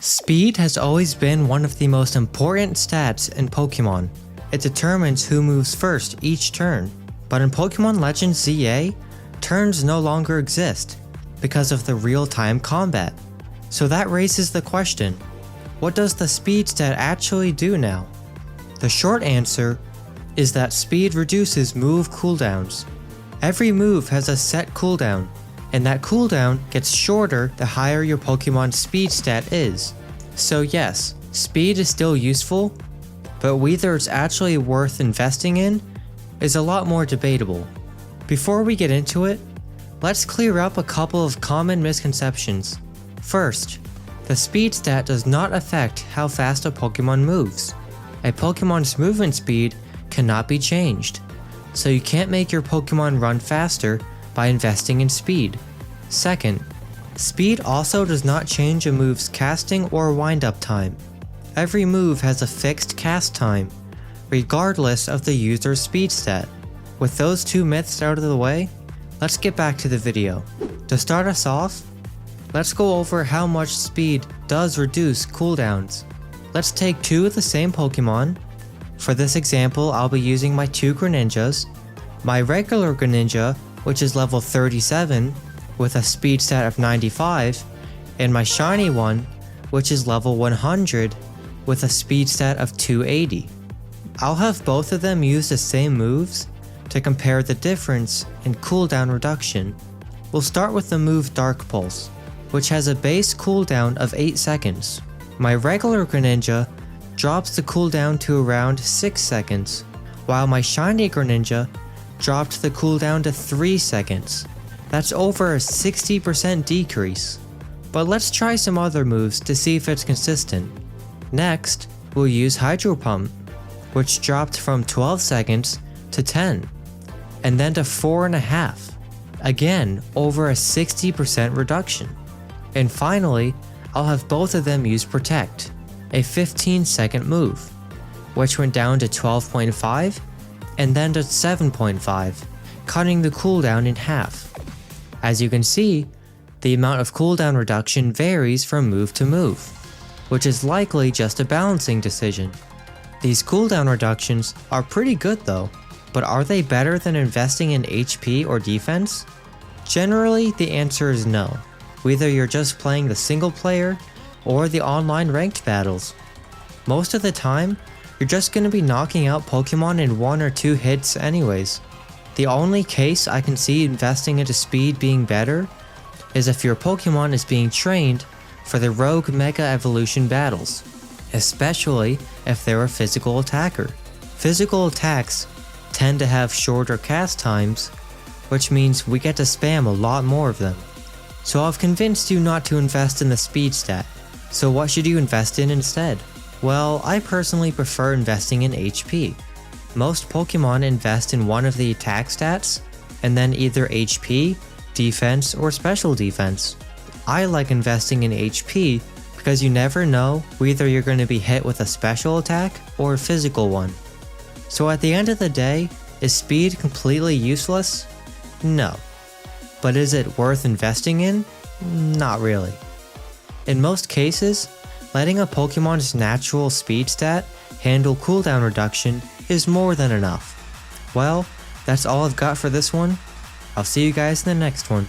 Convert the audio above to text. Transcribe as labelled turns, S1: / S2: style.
S1: Speed has always been one of the most important stats in Pokemon. It determines who moves first each turn. But in Pokemon Legends ZA, turns no longer exist because of the real-time combat. So that raises the question, what does the speed stat actually do now? The short answer is that speed reduces move cooldowns. Every move has a set cooldown, and that cooldown gets shorter the higher your Pokemon's speed stat is. So yes, speed is still useful, but whether it's actually worth investing in is a lot more debatable. Before we get into it, let's clear up a couple of common misconceptions. First, the speed stat does not affect how fast a Pokemon moves. A Pokemon's movement speed cannot be changed, so you can't make your Pokemon run faster by investing in speed. Second, speed also does not change a move's casting or wind-up time. Every move has a fixed cast time, regardless of the user's speed stat. With those two myths out of the way, let's get back to the video. To start us off, let's go over how much speed does reduce cooldowns. Let's take two of the same Pokemon. For this example, I'll be using my two Greninjas. My regular Greninja, which is level 37, with a speed stat of 95, and my shiny one, which is level 100, with a speed stat of 280. I'll have both of them use the same moves to compare the difference in cooldown reduction. We'll start with the move Dark Pulse, which has a base cooldown of 8 seconds. My regular Greninja drops the cooldown to around 6 seconds, while my shiny Greninja dropped the cooldown to 3 seconds. That's over a 60% decrease. But let's try some other moves to see if it's consistent. Next, we'll use Hydro Pump, which dropped from 12 seconds to 10, and then to 4.5. Again, over a 60% reduction. And finally, I'll have both of them use Protect, a 15-second move, which went down to 12.5 and then to 7.5, cutting the cooldown in half. As you can see, the amount of cooldown reduction varies from move to move, which is likely just a balancing decision. These cooldown reductions are pretty good though, but are they better than investing in HP or defense? Generally, the answer is no, whether you're just playing the single player or the online ranked battles. Most of the time, you're just going to be knocking out Pokemon in 1 or 2 hits anyways. The only case I can see investing into speed being better is if your Pokemon is being trained for the Rogue Mega Evolution battles, especially if they're a physical attacker. Physical attacks tend to have shorter cast times, which means we get to spam a lot more of them. So I've convinced you not to invest in the speed stat. So what should you invest in instead? Well, I personally prefer investing in HP. Most Pokemon invest in one of the attack stats, and then either HP, defense, or special defense. I like investing in HP because you never know whether you're going to be hit with a special attack or a physical one. So at the end of the day, is speed completely useless? No. But is it worth investing in? Not really. In most cases, letting a Pokemon's natural speed stat handle cooldown reduction is more than enough. Well, that's all I've got for this one. I'll see you guys in the next one.